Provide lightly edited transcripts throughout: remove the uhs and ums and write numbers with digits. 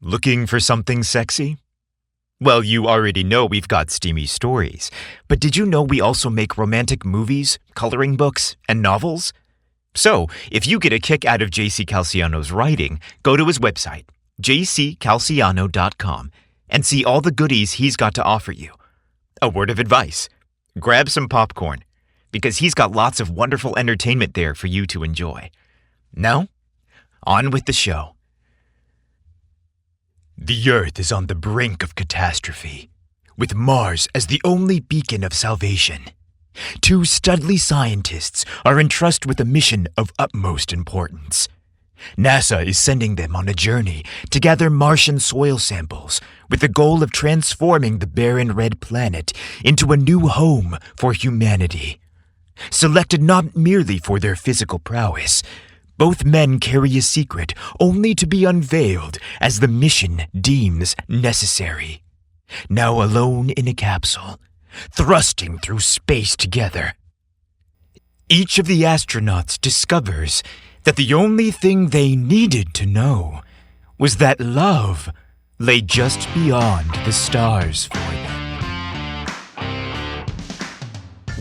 Looking for something sexy? Well, you already know we've got Steamy Stories, but did you know we also make romantic movies, coloring books, and novels? So, if you get a kick out of JC Calciano's writing, go to his website, jccalciano.com, and see all the goodies he's got to offer you. A word of advice: grab some popcorn, because he's got lots of wonderful entertainment there for you to enjoy. Now, on with the show. The Earth is on the brink of catastrophe, with Mars as the only beacon of salvation. Two studly scientists are entrusted with a mission of utmost importance. NASA is sending them on a journey to gather Martian soil samples with the goal of transforming the barren red planet into a new home for humanity. Selected not merely for their physical prowess, both men carry a secret only to be unveiled as the mission deems necessary. Now alone in a capsule, thrusting through space together, each of the astronauts discovers that the only thing they needed to know was that love lay just beyond the stars for them.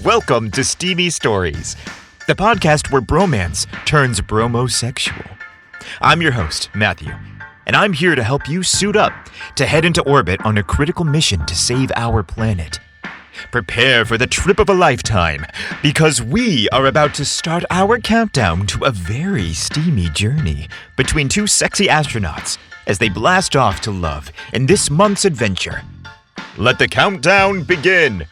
Welcome to Steamy Stories, the podcast where bromance turns bromosexual. I'm your host, Matthew, and I'm here to help you suit up to head into orbit on a critical mission to save our planet. Prepare for the trip of a lifetime, because we are about to start our countdown to a very steamy journey between two sexy astronauts as they blast off to love in this month's adventure. Let the countdown begin!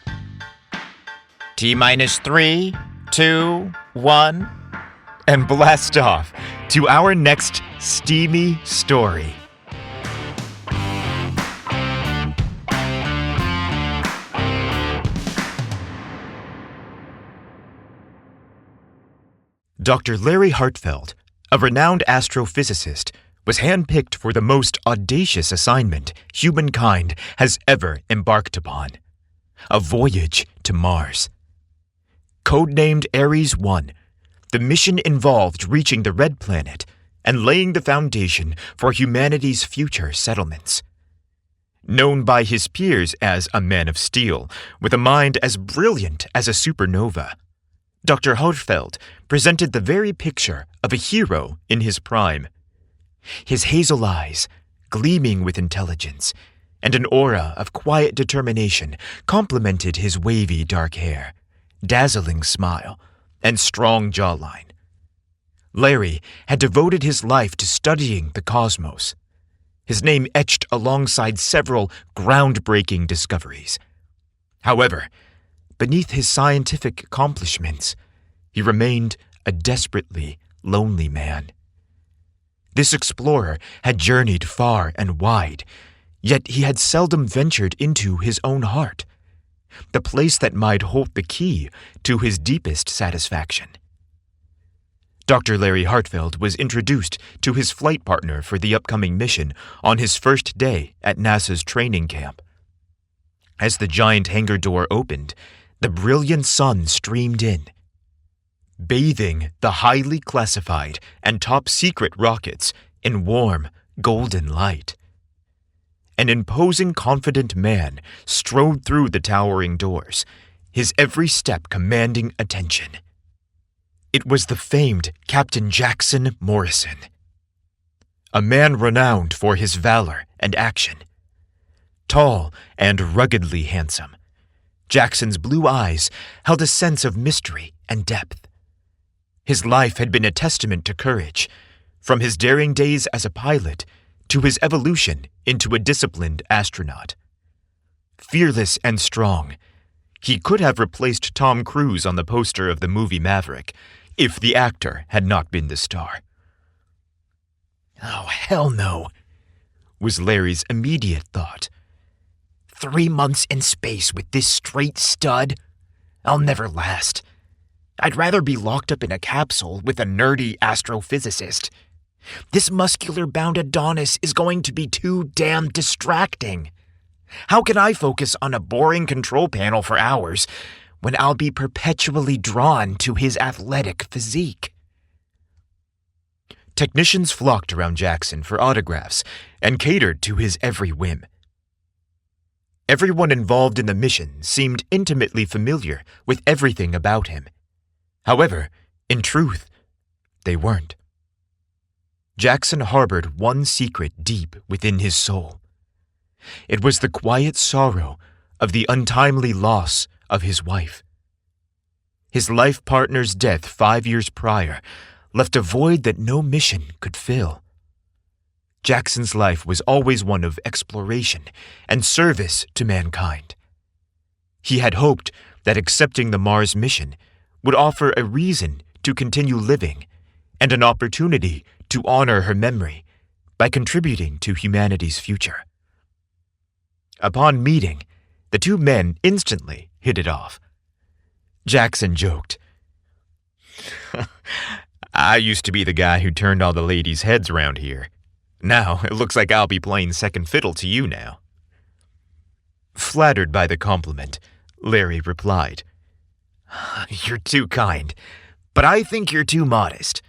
T-3, 2, 1, and blast off to our next steamy story. Dr. Larry Hartfeld, a renowned astrophysicist, was handpicked for the most audacious assignment humankind has ever embarked upon: a voyage to Mars. Codenamed Ares 1, the mission involved reaching the Red Planet and laying the foundation for humanity's future settlements. Known by his peers as a man of steel, with a mind as brilliant as a supernova, Dr. Hartfeld presented the very picture of a hero in his prime. His hazel eyes, gleaming with intelligence, and an aura of quiet determination complemented his wavy dark hair, dazzling smile, and strong jawline. Larry had devoted his life to studying the cosmos, his name etched alongside several groundbreaking discoveries. However, beneath his scientific accomplishments, he remained a desperately lonely man. This explorer had journeyed far and wide, yet he had seldom ventured into his own heart, the place that might hold the key to his deepest satisfaction. Dr. Larry Hartfeld was introduced to his flight partner for the upcoming mission on his first day at NASA's training camp. As the giant hangar door opened, the brilliant sun streamed in, bathing the highly classified and top-secret rockets in warm, golden light. An imposing, confident man strode through the towering doors, his every step commanding attention. It was the famed Captain Jackson Morrison, a man renowned for his valor and action. Tall and ruggedly handsome, Jackson's blue eyes held a sense of mystery and depth. His life had been a testament to courage, from his daring days as a pilot to his evolution into a disciplined astronaut. Fearless and strong, he could have replaced Tom Cruise on the poster of the movie Maverick if the actor had not been the star. "Oh, hell no," was Larry's immediate thought. 3 months in space with this straight stud? I'll never last. I'd rather be locked up in a capsule with a nerdy astrophysicist. This muscular-bound Adonis is going to be too damn distracting. How can I focus on a boring control panel for hours when I'll be perpetually drawn to his athletic physique? Technicians flocked around Jackson for autographs and catered to his every whim. Everyone involved in the mission seemed intimately familiar with everything about him. However, in truth, they weren't. Jackson harbored one secret deep within his soul. It was the quiet sorrow of the untimely loss of his wife. His life partner's death 5 years prior left a void that no mission could fill. Jackson's life was always one of exploration and service to mankind. He had hoped that accepting the Mars mission would offer a reason to continue living and an opportunity to honor her memory by contributing to humanity's future. Upon meeting, the two men instantly hit it off. Jackson joked, "I used to be the guy who turned all the ladies' heads around here. Now it looks like I'll be playing second fiddle to you now." Flattered by the compliment, Larry replied, "You're too kind, but I think you're too modest.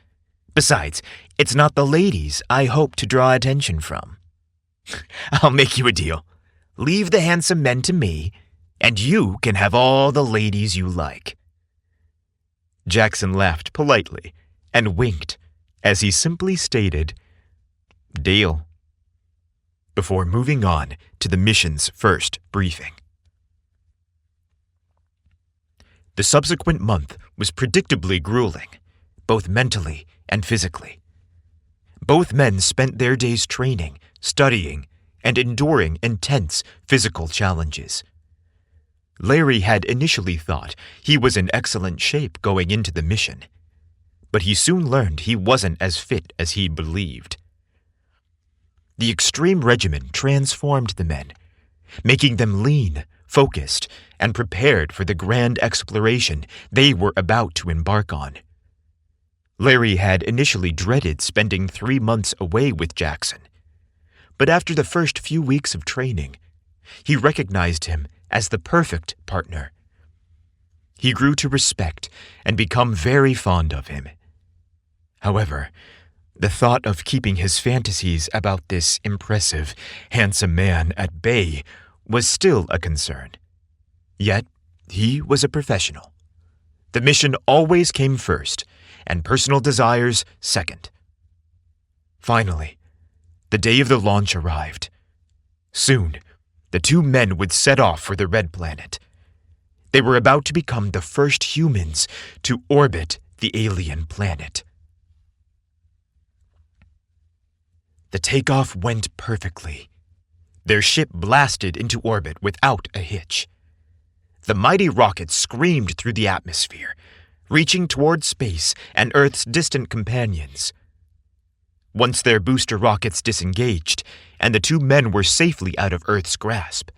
Besides, it's not the ladies I hope to draw attention from. I'll make you a deal. Leave the handsome men to me, and you can have all the ladies you like." Jackson laughed politely and winked as he simply stated, "Deal," before moving on to the mission's first briefing. The subsequent month was predictably grueling, both mentally and physically. Both men spent their days training, studying, and enduring intense physical challenges. Larry had initially thought he was in excellent shape going into the mission, but he soon learned he wasn't as fit as he believed. The extreme regimen transformed the men, making them lean, focused, and prepared for the grand exploration they were about to embark on. Larry had initially dreaded spending 3 months away with Jackson, but after the first few weeks of training, he recognized him as the perfect partner. He grew to respect and become very fond of him. However, the thought of keeping his fantasies about this impressive, handsome man at bay was still a concern. Yet, he was a professional. The mission always came first, and personal desires second. Finally, the day of the launch arrived. Soon, the two men would set off for the Red Planet. They were about to become the first humans to orbit the alien planet. The takeoff went perfectly. Their ship blasted into orbit without a hitch. The mighty rocket screamed through the atmosphere, reaching toward space and Earth's distant companions. Once their booster rockets disengaged and the two men were safely out of Earth's grasp,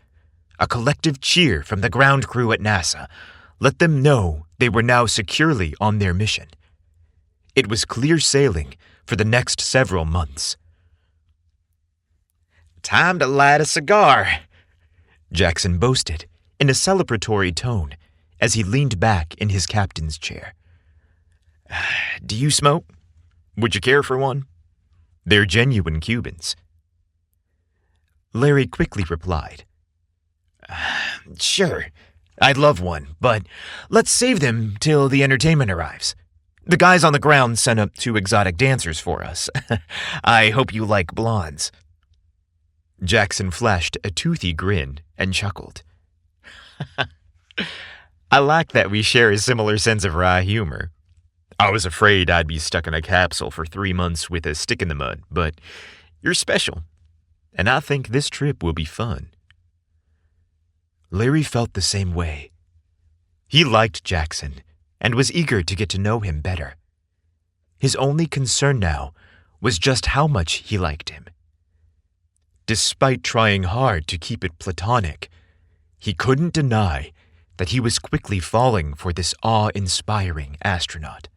a collective cheer from the ground crew at NASA let them know they were now securely on their mission. It was clear sailing for the next several months. "Time to light a cigar," Jackson boasted in a celebratory tone as he leaned back in his captain's chair. "Do you smoke? Would you care for one? They're genuine Cubans." Larry quickly replied, "Sure, I'd love one, but let's save them till the entertainment arrives. The guys on the ground sent up 2 exotic dancers for us. I hope you like blondes." Jackson flashed a toothy grin and chuckled. "I like that we share a similar sense of wry humor. I was afraid I'd be stuck in a capsule for 3 months with a stick in the mud, but you're special, and I think this trip will be fun." Larry felt the same way. He liked Jackson and was eager to get to know him better. His only concern now was just how much he liked him. Despite trying hard to keep it platonic, he couldn't deny that he was quickly falling for this awe-inspiring astronaut.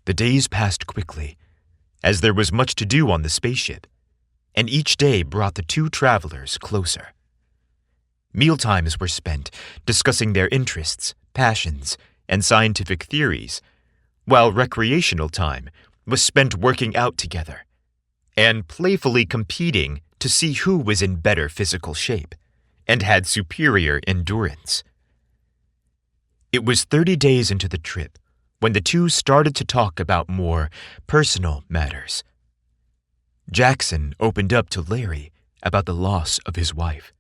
The days passed quickly, as there was much to do on the spaceship, and each day brought the two travelers closer. Mealtimes were spent discussing their interests, passions, and scientific theories, while recreational time was spent working out together and playfully competing to see who was in better physical shape and had superior endurance. It was 30 days into the trip when the two started to talk about more personal matters. Jackson opened up to Larry about the loss of his wife.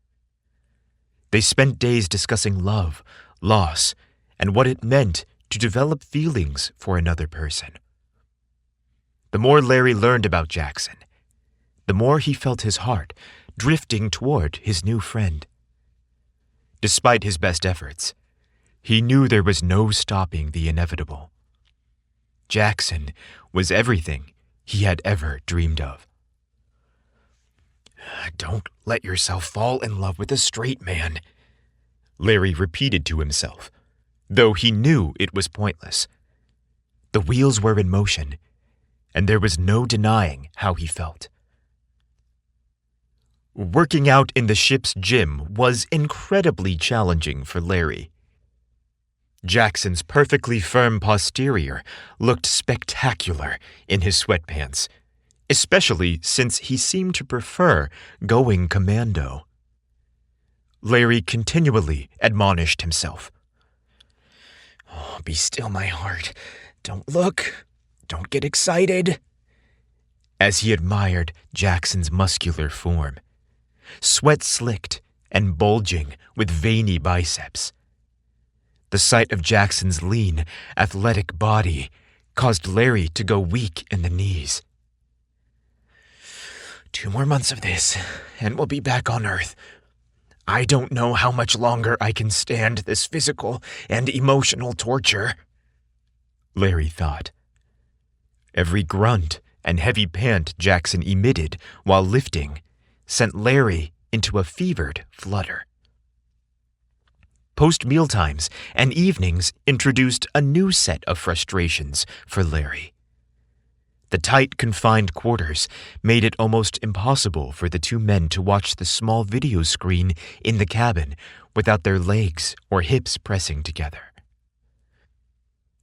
They spent days discussing love, loss, and what it meant to develop feelings for another person. The more Larry learned about Jackson, the more he felt his heart drifting toward his new friend. Despite his best efforts, he knew there was no stopping the inevitable. Jackson was everything he had ever dreamed of. "Don't let yourself fall in love with a straight man," Larry repeated to himself, though he knew it was pointless. The wheels were in motion, and there was no denying how he felt. Working out in the ship's gym was incredibly challenging for Larry. Jackson's perfectly firm posterior looked spectacular in his sweatpants, especially since he seemed to prefer going commando. Larry continually admonished himself. "Oh, be still, my heart. Don't look. Don't get excited," as he admired Jackson's muscular form, sweat slicked and bulging with veiny biceps. The sight of Jackson's lean, athletic body caused Larry to go weak in the knees. 2 more months of this, and we'll be back on Earth. I don't know how much longer I can stand this physical and emotional torture," Larry thought. Every grunt and heavy pant Jackson emitted while lifting sent Larry into a fevered flutter. Post-mealtimes and evenings introduced a new set of frustrations for Larry. The tight, confined quarters made it almost impossible for the two men to watch the small video screen in the cabin without their legs or hips pressing together.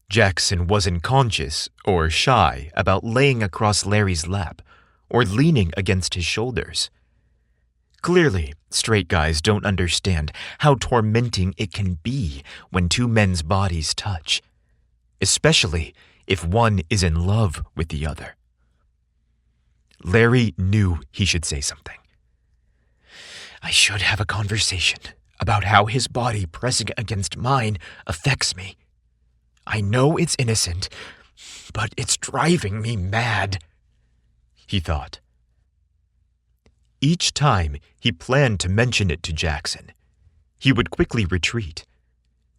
Jackson wasn't conscious or shy about laying across Larry's lap or leaning against his shoulders. Clearly, straight guys don't understand how tormenting it can be when two men's bodies touch, especially if one is in love with the other. Larry knew he should say something. "I should have a conversation about how his body pressing against mine affects me. I know it's innocent, but it's driving me mad," he thought. Each time he planned to mention it to Jackson, he would quickly retreat,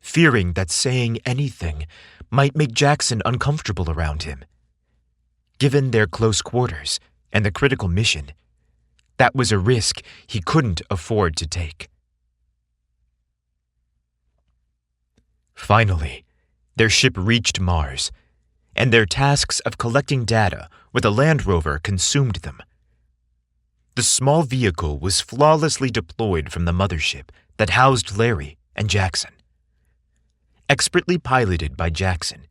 fearing that saying anything might make Jackson uncomfortable around him. Given their close quarters and the critical mission, that was a risk he couldn't afford to take. Finally, their ship reached Mars, and their tasks of collecting data with a Land Rover consumed them. The small vehicle was flawlessly deployed from the mothership that housed Larry and Jackson. Expertly piloted by Jackson,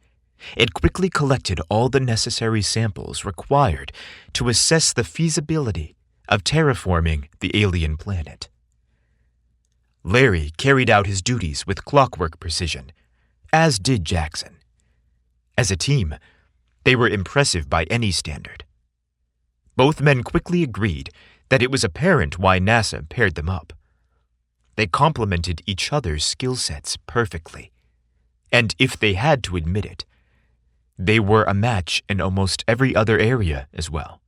it quickly collected all the necessary samples required to assess the feasibility of terraforming the alien planet. Larry carried out his duties with clockwork precision, as did Jackson. As a team, they were impressive by any standard. Both men quickly agreed that it was apparent why NASA paired them up. They complemented each other's skill sets perfectly, and if they had to admit it, they were a match in almost every other area as well.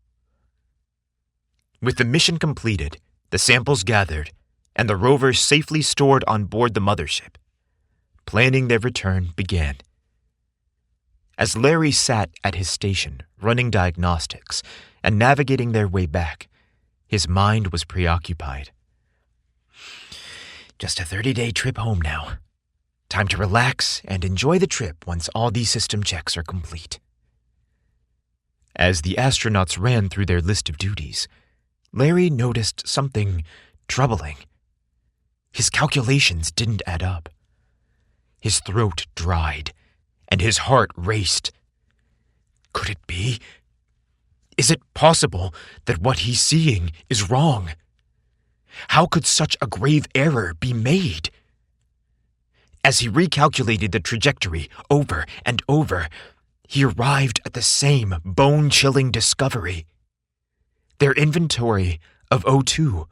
With the mission completed, the samples gathered, and the rover safely stored on board the mothership, planning their return began. As Larry sat at his station running diagnostics and navigating their way back, his mind was preoccupied. Just a 30-day trip home now. Time to relax and enjoy the trip once all these system checks are complete. As the astronauts ran through their list of duties, Larry noticed something troubling. His calculations didn't add up. His throat dried, and his heart raced, Could it be? Is it possible that what he's seeing is wrong? How could such a grave error be made? As he recalculated the trajectory over and over, he arrived at the same bone-chilling discovery. Their inventory of O2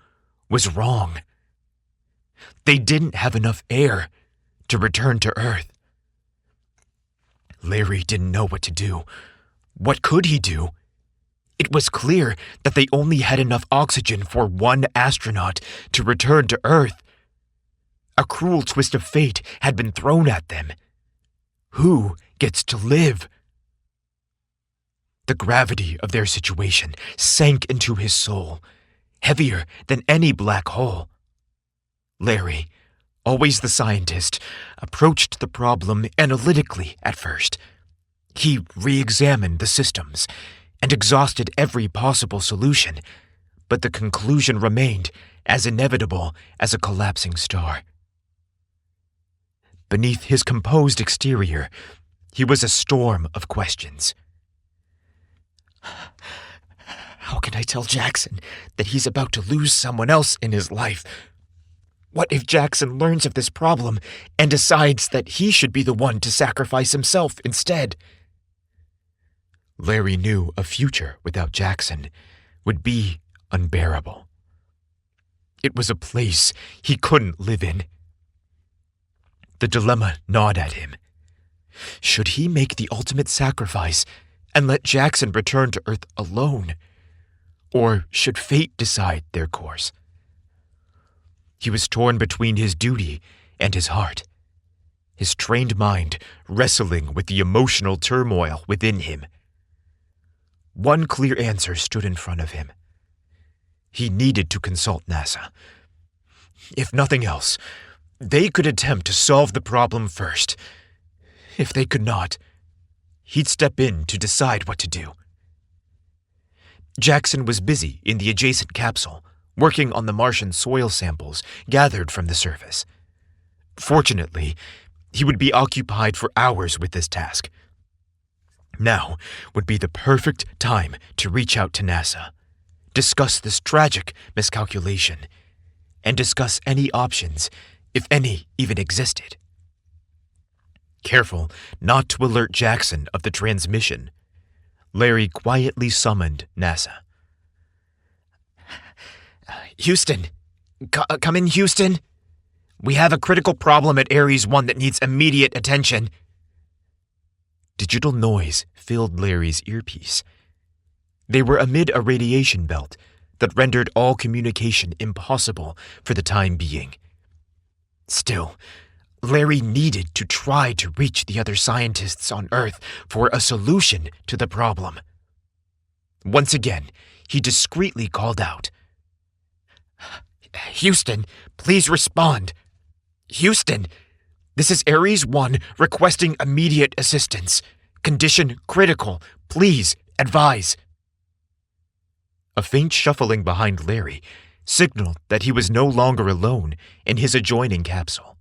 was wrong. They didn't have enough air to return to Earth. Larry didn't know what to do. What could he do? It was clear that they only had enough oxygen for one astronaut to return to Earth. A cruel twist of fate had been thrown at them. Who gets to live? The gravity of their situation sank into his soul, heavier than any black hole. Larry, always the scientist, approached the problem analytically at first. He re-examined the systems and exhausted every possible solution, but the conclusion remained as inevitable as a collapsing star. Beneath his composed exterior, he was a storm of questions. How can I tell Jackson that he's about to lose someone else in his life? What if Jackson learns of this problem and decides that he should be the one to sacrifice himself instead? Larry knew a future without Jackson would be unbearable. It was a place he couldn't live in. The dilemma gnawed at him. Should he make the ultimate sacrifice and let Jackson return to Earth alone? Or should fate decide their course? He was torn between his duty and his heart, his trained mind wrestling with the emotional turmoil within him. One clear answer stood in front of him. He needed to consult NASA. If nothing else, they could attempt to solve the problem first. If they could not, he'd step in to decide what to do. Jackson was busy in the adjacent capsule, working on the Martian soil samples gathered from the surface. Fortunately, he would be occupied for hours with this task. Now would be the perfect time to reach out to NASA, discuss this tragic miscalculation, and discuss any options, if any even existed. Careful not to alert Jackson of the transmission, Larry quietly summoned NASA. Houston, come in, Houston. We have a critical problem at Ares 1 that needs immediate attention. Digital noise filled Larry's earpiece. They were amid a radiation belt that rendered all communication impossible for the time being. Still, Larry needed to try to reach the other scientists on Earth for a solution to the problem. Once again, he discreetly called out, Houston, please respond. Houston, this is Ares 1 requesting immediate assistance. Condition critical. Please advise. A faint shuffling behind Larry signaled that he was no longer alone in his adjoining capsule.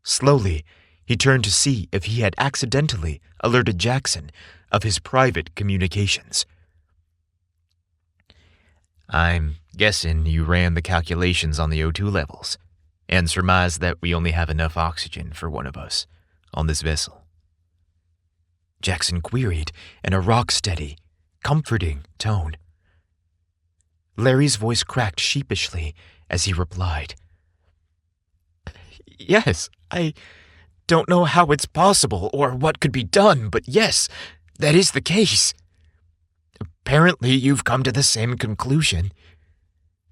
Slowly, he turned to see if he had accidentally alerted Jackson of his private communications. I'm guessing you ran the calculations on the O2 levels and surmised that we only have enough oxygen for one of us on this vessel. Jackson queried in a rock-steady, comforting tone. Larry's voice cracked sheepishly as he replied, Yes, I don't know how it's possible or what could be done, but yes, that is the case. Apparently, you've come to the same conclusion.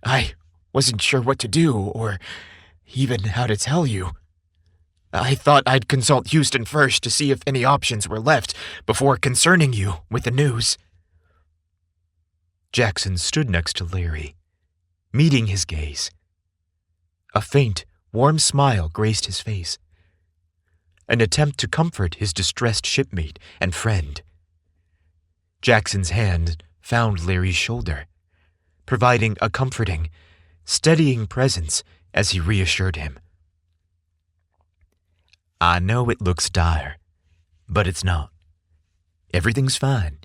I wasn't sure what to do or even how to tell you. I thought I'd consult Houston first to see if any options were left before concerning you with the news. Jackson stood next to Larry, meeting his gaze. A faint, warm smile graced his face, an attempt to comfort his distressed shipmate and friend. Jackson's hand found Larry's shoulder, providing a comforting, steadying presence as he reassured him. I know it looks dire, but it's not. Everything's fine.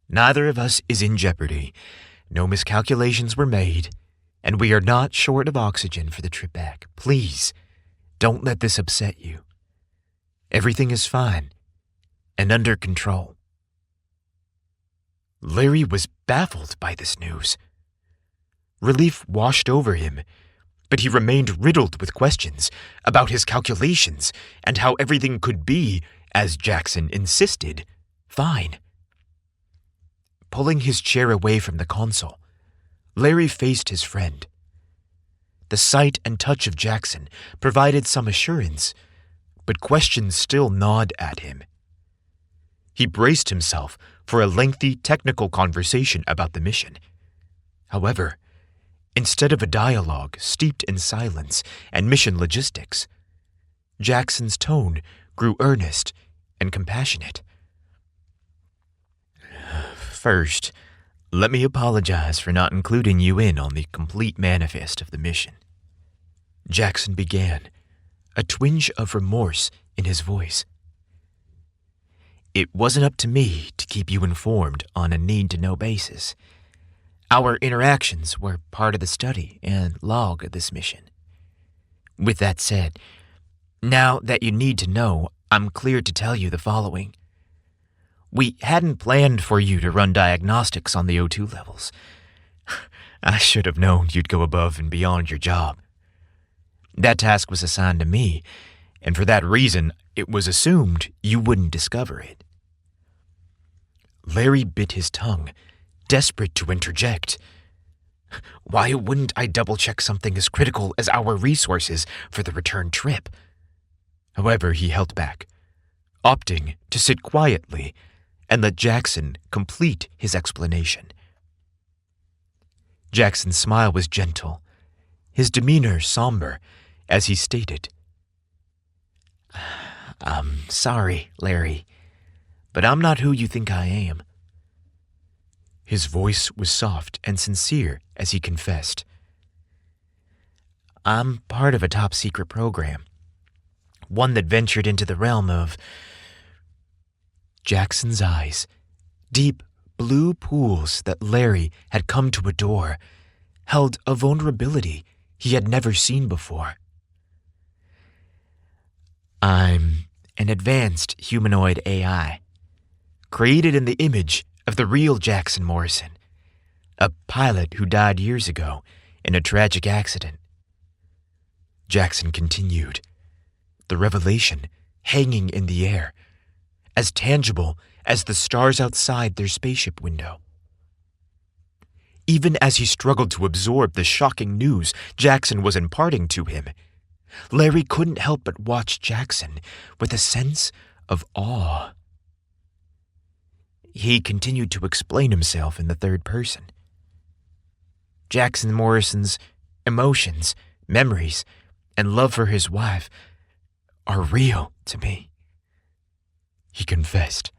Neither of us is in jeopardy. No miscalculations were made, and we are not short of oxygen for the trip back. Please, don't let this upset you. Everything is fine and under control." Larry was baffled by this news. Relief washed over him, but he remained riddled with questions about his calculations and how everything could be, as Jackson insisted, fine. Pulling his chair away from the console, Larry faced his friend. The sight and touch of Jackson provided some assurance, but questions still gnawed at him. He braced himself for a lengthy technical conversation about the mission. However, instead of a dialogue steeped in silence and mission logistics, Jackson's tone grew earnest and compassionate. "First, let me apologize for not including you in on the complete manifest of the mission," Jackson began, a twinge of remorse in his voice. "It wasn't up to me to keep you informed on a need-to-know basis. Our interactions were part of the study and log of this mission. With that said, now that you need to know, I'm cleared to tell you the following. We hadn't planned for you to run diagnostics on the O2 levels. I should have known you'd go above and beyond your job. That task was assigned to me, and for that reason, it was assumed you wouldn't discover it." Larry bit his tongue, desperate to interject. Why wouldn't I double-check something as critical as our resources for the return trip? However, he held back, opting to sit quietly and let Jackson complete his explanation. Jackson's smile was gentle, his demeanor somber, as he stated, "I'm sorry, Larry, but I'm not who you think I am." His voice was soft and sincere as he confessed, "I'm part of a top-secret program, one that ventured into the realm of—" Jackson's eyes, deep blue pools that Larry had come to adore, held a vulnerability he had never seen before. "I'm an advanced humanoid AI, created in the image of the real Jackson Morrison, a pilot who died years ago in a tragic accident." Jackson continued, the revelation hanging in the air, as tangible as the stars outside their spaceship window. Even as he struggled to absorb the shocking news Jackson was imparting to him, Larry couldn't help but watch Jackson with a sense of awe. He continued to explain himself in the third person. Jackson Morrison's emotions, memories, and love for his wife are real to me, he confessed,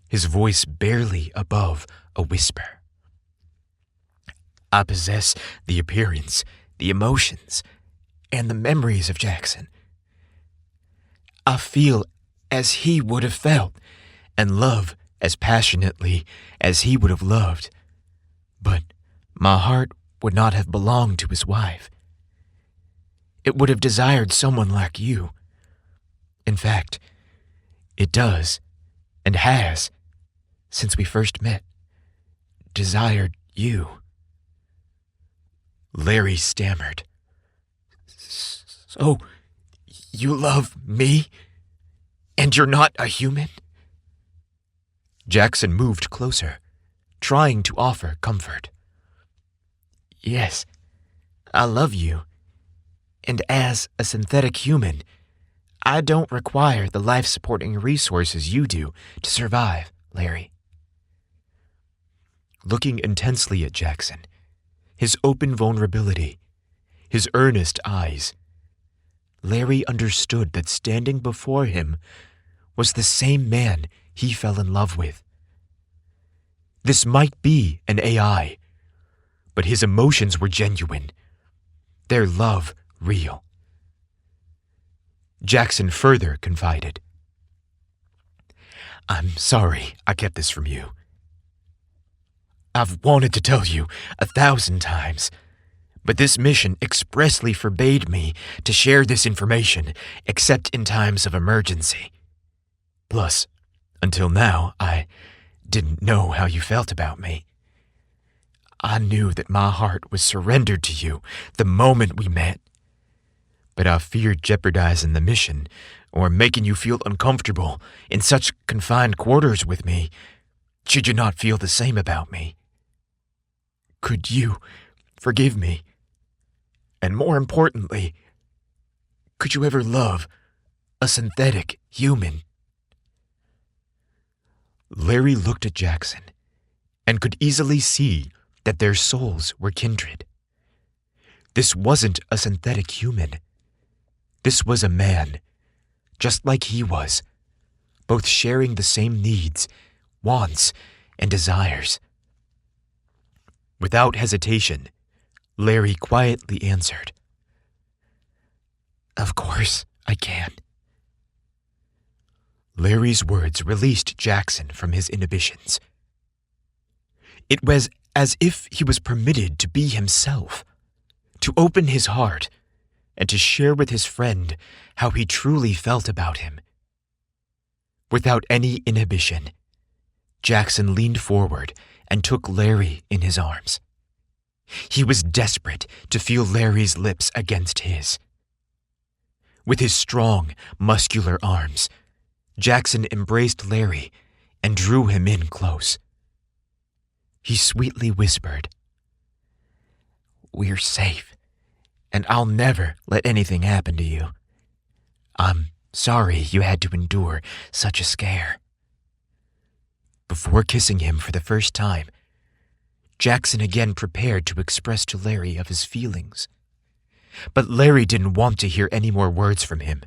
his voice barely above a whisper. "I possess the appearance, the emotions, and the memories of Jackson. I feel as he would have felt and love as passionately as he would have loved, but my heart would not have belonged to his wife. It would have desired someone like you. In fact, it does, and has, since we first met, desired you." Larry stammered, "So, you love me, and you're not a human?" Jackson moved closer, trying to offer comfort. "Yes, I love you, and as a synthetic human, I don't require the life-supporting resources you do to survive, Larry." Looking intensely at Jackson, his open vulnerability, his earnest eyes, Larry understood that standing before him was the same man he fell in love with. This might be an AI, but his emotions were genuine, their love real. Jackson further confided, I'm sorry I kept this from you. I've wanted to tell you 1,000 times, but this mission expressly forbade me to share this information except in times of emergency. Plus, until now, I didn't know how you felt about me. I knew that my heart was surrendered to you the moment we met, but I feared jeopardizing the mission or making you feel uncomfortable in such confined quarters with me, should you not feel the same about me. Could you forgive me? And more importantly, could you ever love a synthetic human? Larry looked at Jackson and could easily see that their souls were kindred. This wasn't a synthetic human. This was a man, just like he was, both sharing the same needs, wants, and desires. Without hesitation, Larry quietly answered, "Of course I can." Larry's words released Jackson from his inhibitions. It was as if he was permitted to be himself, to open his heart, and to share with his friend how he truly felt about him. Without any inhibition, Jackson leaned forward and took Larry in his arms. He was desperate to feel Larry's lips against his. With his strong, muscular arms, Jackson embraced Larry and drew him in close. He sweetly whispered, "We're safe, and I'll never let anything happen to you. I'm sorry you had to endure such a scare." Before kissing him for the first time, Jackson again prepared to express to Larry of his feelings. But Larry didn't want to hear any more words from him.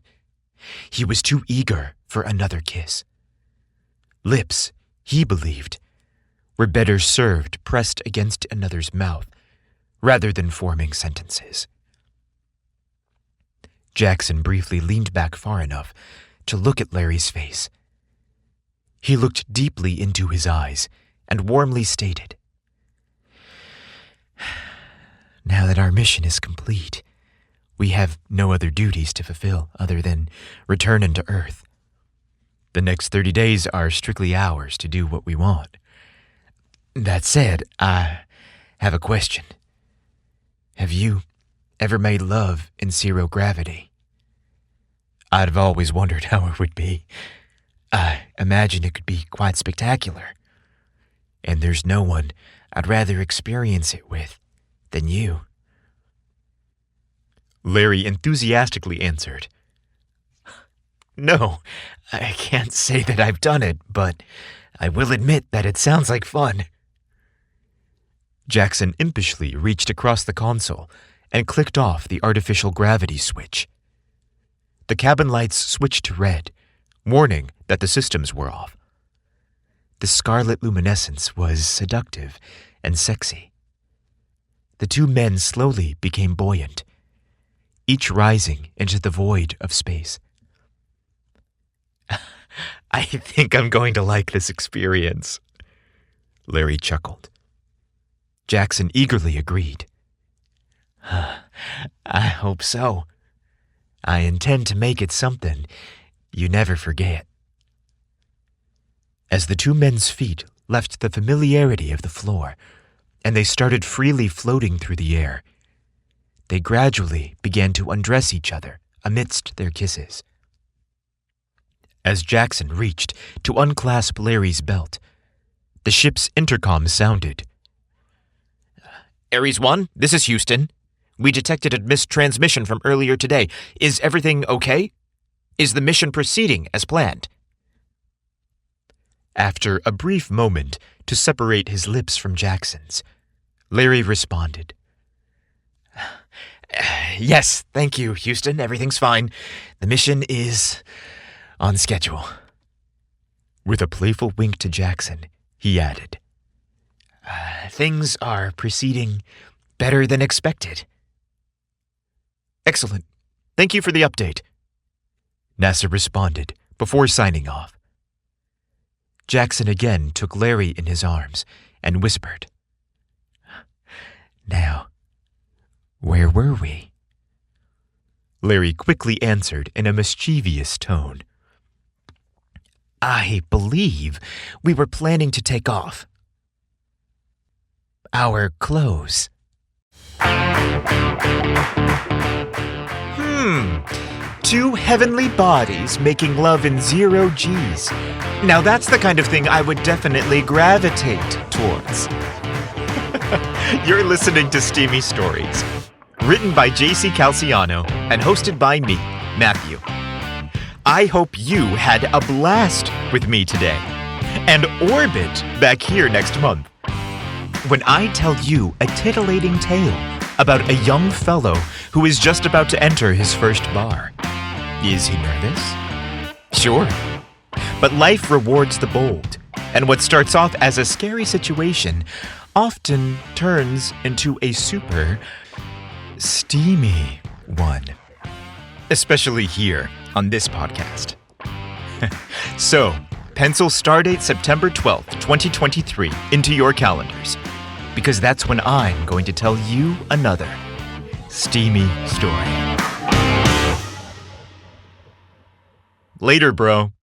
He was too eager for another kiss. Lips, he believed, were better served pressed against another's mouth rather than forming sentences. Jackson briefly leaned back far enough to look at Larry's face. He looked deeply into his eyes and warmly stated, "Now that our mission is complete, we have no other duties to fulfill other than returning to Earth. The next 30 days are strictly ours to do what we want. That said, I have a question. Have you ever made love in zero gravity? I've always wondered how it would be. I imagine it could be quite spectacular. And there's no one I'd rather experience it with than you." Larry enthusiastically answered, "No, I can't say that I've done it, but I will admit that it sounds like fun." Jackson impishly reached across the console and clicked off the artificial gravity switch. The cabin lights switched to red, warning that the systems were off. The scarlet luminescence was seductive and sexy. The two men slowly became buoyant, each rising into the void of space. "I think I'm going to like this experience," Larry chuckled. Jackson eagerly agreed. "I hope so. I intend to make it something you never forget." As the two men's feet left the familiarity of the floor and they started freely floating through the air, they gradually began to undress each other amidst their kisses. As Jackson reached to unclasp Larry's belt, the ship's intercom sounded. "Ares 1, this is Houston. We detected a missed transmission from earlier today. Is everything okay? Is the mission proceeding as planned?" After a brief moment to separate his lips from Jackson's, Larry responded, "Yes, thank you, Houston. Everything's fine. The mission is on schedule." With a playful wink to Jackson, he added, "Things are proceeding better than expected." "Excellent. Thank you for the update," NASA responded before signing off. Jackson again took Larry in his arms and whispered, "Now, where were we?" Larry quickly answered in a mischievous tone, "I believe we were planning to take off. Our clothes." Two heavenly bodies making love in 0 G's. Now that's the kind of thing I would definitely gravitate towards. You're listening to Steamy Stories, written by JC Calciano and hosted by me, Matthew. I hope you had a blast with me today, and orbit back here next month, when I tell you a titillating tale about a young fellow who is just about to enter his first bar. Is he nervous? Sure. But life rewards the bold, and what starts off as a scary situation often turns into a super steamy one. Especially here on this podcast. So, pencil stardate September 12th, 2023 into your calendars, because that's when I'm going to tell you another steamy story. Later, bro.